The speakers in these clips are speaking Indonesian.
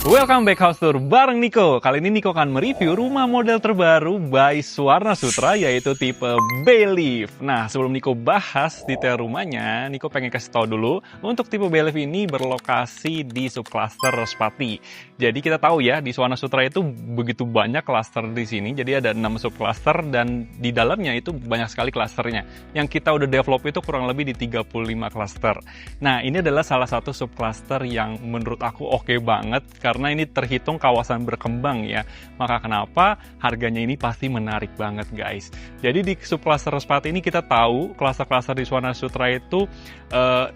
Welcome back House Tour bareng Niko. Kali ini Niko akan mereview rumah model terbaru by Suwarna Sutra, yaitu tipe Bayleaf. Nah, sebelum Niko bahas detail rumahnya, Niko pengen kasih tahu dulu, untuk tipe Bayleaf ini berlokasi di subcluster Respati. Jadi kita tahu ya, di Suwarna Sutra itu begitu banyak cluster di sini, jadi ada 6 subcluster dan di dalamnya itu banyak sekali clusternya. Yang kita udah develop itu kurang lebih di 35 cluster. Nah, ini adalah salah satu subcluster yang menurut aku oke banget, karena ini terhitung kawasan berkembang ya. Maka kenapa harganya ini pasti menarik banget guys. Jadi di subcluster Respati ini kita tahu cluster-cluster di Suwarna Sutra itu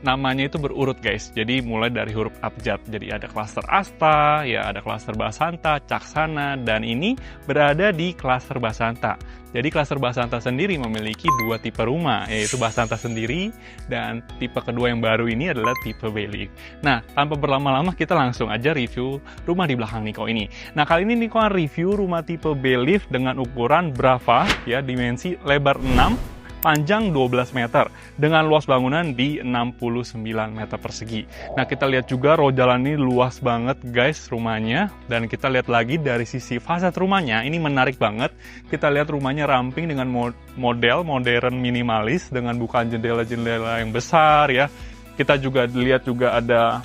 namanya itu berurut guys. Jadi mulai dari huruf abjad. Jadi ada cluster Asta, ya ada cluster Basanta, Caksana, dan ini berada di cluster Basanta. Jadi cluster Basanta sendiri memiliki dua tipe rumah, yaitu Basanta sendiri dan tipe kedua yang baru ini adalah tipe Bayleaf. Nah, tanpa berlama-lama kita langsung aja review rumah di belakang Niko ini. Nah, kali ini Niko akan review rumah tipe Bayleaf dengan ukuran Brava, ya, dimensi lebar 6, panjang 12 meter, dengan luas bangunan di 69 meter persegi. Nah, kita lihat juga row jalan ini luas banget guys rumahnya, dan kita lihat lagi dari sisi fasad rumahnya, ini menarik banget. Kita lihat rumahnya ramping dengan model modern minimalis, dengan bukan jendela-jendela yang besar ya. Kita juga lihat juga ada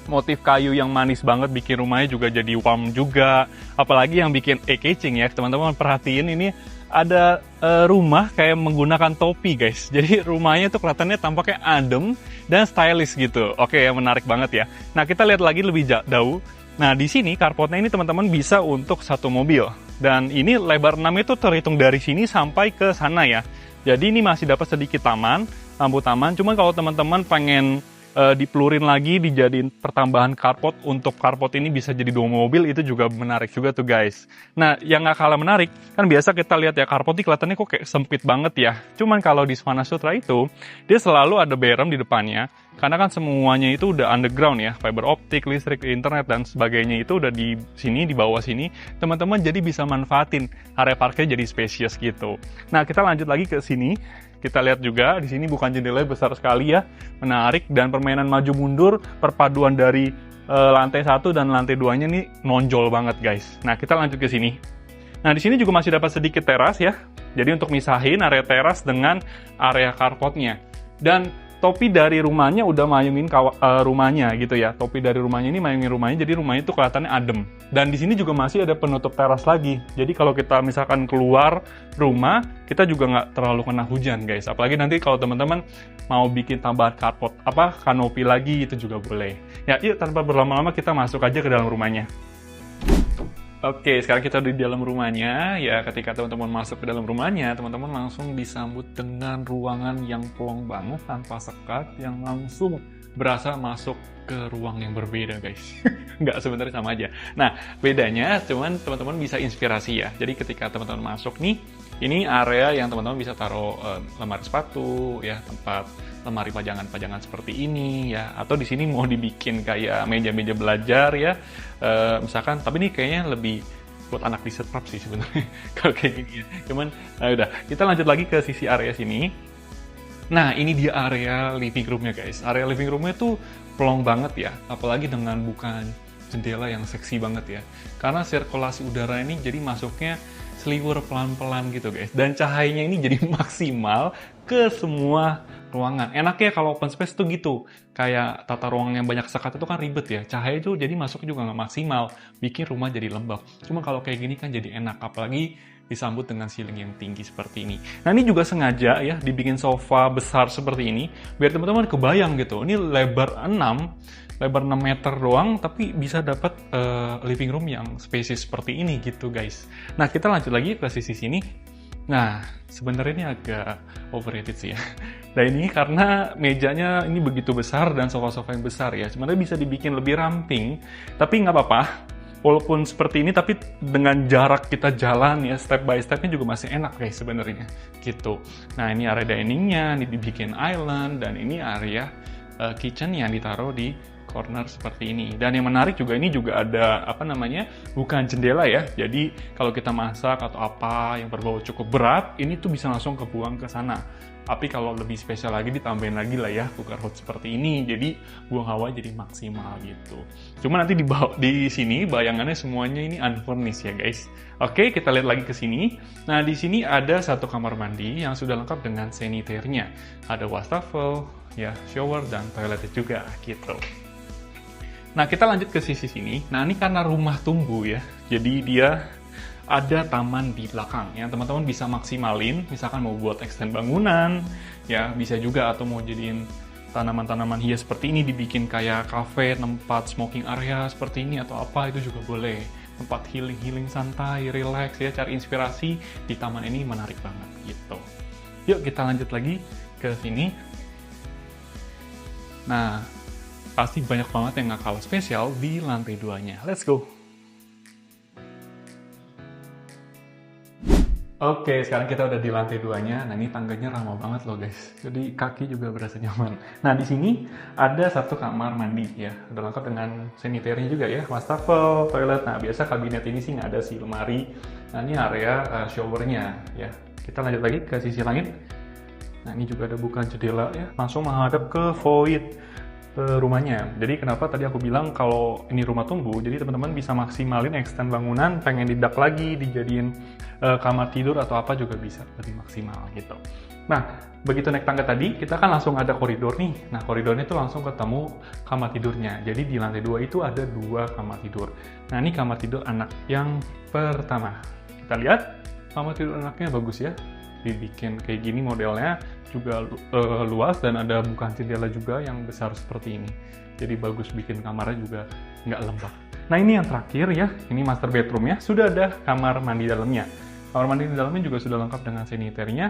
motif kayu yang manis banget, bikin rumahnya juga jadi warm juga. Apalagi yang bikin eye-catching ya, teman-teman perhatiin ini ada rumah kayak menggunakan topi guys. Jadi rumahnya tuh kelihatannya tampaknya adem dan stylish gitu. Oke, ya menarik banget ya. Nah, kita lihat lagi lebih jauh. Nah, di sini carportnya ini teman-teman bisa untuk satu mobil. Dan ini lebar 6 itu terhitung dari sini sampai ke sana ya. Jadi ini masih dapat sedikit taman, lampu taman. Cuma kalau teman-teman pengen dipelurin lagi, dijadiin pertambahan carport, untuk carport ini bisa jadi 2 mobil, itu juga menarik juga tuh guys. Nah, yang gak kalah menarik, kan biasa kita lihat ya carport ini kelihatannya kok kayak sempit banget ya. Cuman kalau di Suwarna Sutra itu, dia selalu ada berem di depannya, karena kan semuanya itu udah underground ya, fiber optik, listrik, internet, dan sebagainya itu udah di sini, di bawah sini. Teman-teman jadi bisa manfaatin area parkir jadi spacious gitu. Nah, kita lanjut lagi ke sini. Kita lihat juga di sini bukan jendela besar sekali ya, menarik, dan permainan maju mundur, perpaduan dari lantai 1 dan lantai 2-nya nih nonjol banget guys. Nah, kita lanjut ke sini. Nah, di sini juga masih dapat sedikit teras ya. Jadi untuk misahin area teras dengan area carportnya. Dan topi dari rumahnya udah mayungin rumahnya gitu ya. Topi dari rumahnya ini mayungin rumahnya, jadi rumahnya itu kelihatannya adem. Dan di sini juga masih ada penutup teras lagi. Jadi kalau kita misalkan keluar rumah, kita juga nggak terlalu kena hujan guys. Apalagi nanti kalau teman-teman mau bikin tambahan carport, kanopi lagi, itu juga boleh. Ya, yuk tanpa berlama-lama kita masuk aja ke dalam rumahnya. Oke, sekarang kita di dalam rumahnya. Ya, ketika teman-teman masuk ke dalam rumahnya, teman-teman langsung disambut dengan ruangan yang plong banget, tanpa sekat, yang langsung berasa masuk ke ruang yang berbeda, guys. Nggak, sebenarnya sama aja. Nah, bedanya cuman teman-teman bisa inspirasi ya. Jadi ketika teman-teman masuk nih, ini area yang teman-teman bisa taruh lemari sepatu, ya, tempat lemari pajangan-pajangan seperti ini ya, atau di sini mau dibikin kayak meja-meja belajar ya, misalkan. Tapi ini kayaknya lebih buat anak disetrap sih sebenarnya kalau kayak gini ya. Cuman udah, kita lanjut lagi ke sisi area sini. Nah, ini dia area living roomnya guys. Area living roomnya tuh plong banget ya, apalagi dengan bukan jendela yang seksi banget ya, karena sirkulasi udara ini jadi masuknya seliwer pelan-pelan gitu guys, dan cahayanya ini jadi maksimal ke semua ruangan. Enaknya kalau open space tuh gitu, kayak tata ruang yang banyak sekat itu kan ribet ya, cahaya itu jadi masuk juga nggak maksimal, bikin rumah jadi lembab. Cuma kalau kayak gini kan jadi enak, apalagi disambut dengan ceiling yang tinggi seperti ini. Nah, ini juga sengaja ya dibikin sofa besar seperti ini, biar teman-teman kebayang gitu, ini lebar 6 meter doang, tapi bisa dapat living room yang spacious seperti ini gitu guys. Nah, kita lanjut lagi ke sisi sini. Nah, sebenarnya ini agak overrated sih ya. Nah, ini karena mejanya ini begitu besar dan sofa-sofa yang besar ya. Sebenarnya bisa dibikin lebih ramping, tapi nggak apa-apa. Walaupun seperti ini, tapi dengan jarak kita jalan ya, step by stepnya juga masih enak guys sebenarnya gitu. Nah, ini area diningnya, ini dibikin island, dan ini area kitchen yang ditaruh di corner seperti ini. Dan yang menarik juga ini juga ada apa namanya, bukan jendela ya. Jadi kalau kita masak atau apa yang berbau cukup berat, ini tuh bisa langsung kebuang ke sana. Tapi kalau lebih spesial lagi ditambahin lagi lah ya cooker hood seperti ini. Jadi buang hawa jadi maksimal gitu. Cuma nanti di sini bayangannya semuanya ini unfurnished ya guys. Oke, kita lihat lagi ke sini. Nah, di sini ada satu kamar mandi yang sudah lengkap dengan sanitary-nya. Ada wastafel, ya, shower dan toiletnya juga gitu. Nah, kita lanjut ke sisi sini. Nah, ini karena rumah tumbuh ya. Jadi dia ada taman di belakang yang teman-teman bisa maksimalin, misalkan mau buat extend bangunan, ya bisa juga, atau mau jadiin tanaman-tanaman hias seperti ini dibikin kayak cafe, tempat smoking area seperti ini atau apa, itu juga boleh. Tempat healing santai, relax ya, cari inspirasi di taman ini menarik banget gitu. Yuk kita lanjut lagi ke sini. Nah, pasti banyak banget yang nggak kalah spesial di lantai 2-nya. Let's go! Oke, sekarang kita udah di lantai 2-nya. Nah, ini tangganya ramah banget loh, guys. Jadi kaki juga berasa nyaman. Nah, di sini ada satu kamar mandi ya. Udah lengkap dengan sanitary juga ya. Wastafel, toilet. Nah, biasa kabinet ini sih nggak ada sih, lemari. Nah, ini area showernya ya. Kita lanjut lagi ke sisi langit. Nah, ini juga ada bukan jendela ya. Langsung menghadap ke void rumahnya. Jadi kenapa tadi aku bilang kalau ini rumah tumbuh, jadi teman-teman bisa maksimalin extend bangunan, pengen didak lagi, dijadiin kamar tidur atau apa juga bisa lebih maksimal gitu. Nah, begitu naik tangga tadi, kita kan langsung ada koridor nih. Nah, koridornya itu langsung ketemu kamar tidurnya. Jadi di lantai 2 itu ada 2 kamar tidur. Nah, ini kamar tidur anak yang pertama. Kita lihat, kamar tidur anaknya bagus ya. Dibikin kayak gini modelnya, juga luas dan ada bukan jendela juga yang besar seperti ini. Jadi bagus, bikin kamarnya juga nggak lembab. Nah, ini yang terakhir ya, ini master bedroom ya. Sudah ada kamar mandi dalamnya. Kamar mandi di dalamnya juga sudah lengkap dengan sanitary-nya.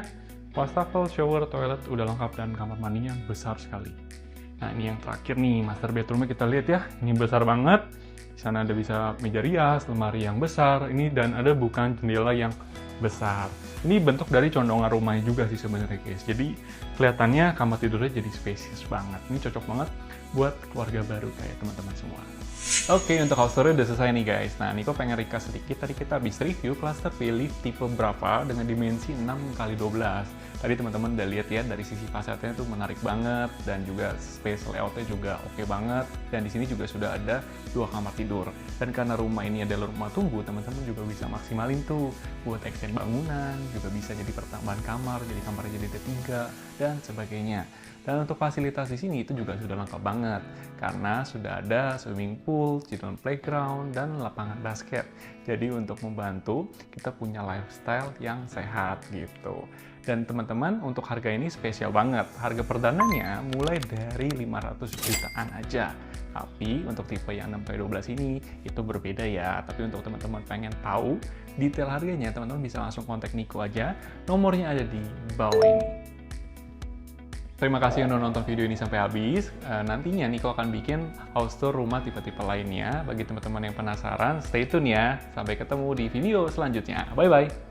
Wastafel, shower, toilet udah lengkap dan kamar mandinya besar sekali. Nah, ini yang terakhir nih, master bedroom-nya kita lihat ya. Ini besar banget. Di sana ada bisa meja rias, lemari yang besar, ini dan ada bukan jendela yang besar. Ini bentuk dari condongan rumahnya juga sih sebenarnya guys. Jadi kelihatannya kamar tidurnya jadi spesies banget. Ini cocok banget buat keluarga baru kayak teman-teman semua. Oke, untuk house tour udah selesai nih guys. Nah, Niko pengen recap sedikit. Tadi kita habis review cluster P lift tipe berapa dengan dimensi 6x12. Tadi teman-teman udah lihat ya, dari sisi fasadnya tuh menarik banget dan juga space layoutnya juga oke banget. Dan di sini juga sudah ada 2 kamar tidur. Dan karena rumah ini adalah rumah tumbuh, teman-teman juga bisa maksimalin tuh buat extend bangunan, juga bisa jadi pertambahan kamar, jadi kamarnya jadi ada 3 dan sebagainya. Dan untuk fasilitas di sini itu juga sudah lengkap banget karena sudah ada swimming pool, children playground, dan lapangan basket. Jadi untuk membantu kita punya lifestyle yang sehat gitu. Dan teman-teman, untuk harga ini spesial banget. Harga perdananya mulai dari 500 jutaan aja. Tapi untuk tipe yang 6x12 ini itu berbeda ya. Tapi untuk teman-teman pengen tahu detail harganya, teman-teman bisa langsung kontak Niko aja. Nomornya ada di bawah ini. Terima kasih yang udah nonton video ini sampai habis. Nantinya Niko akan bikin house tour rumah tipe-tipe lainnya. Bagi teman-teman yang penasaran, stay tune ya. Sampai ketemu di video selanjutnya. Bye-bye!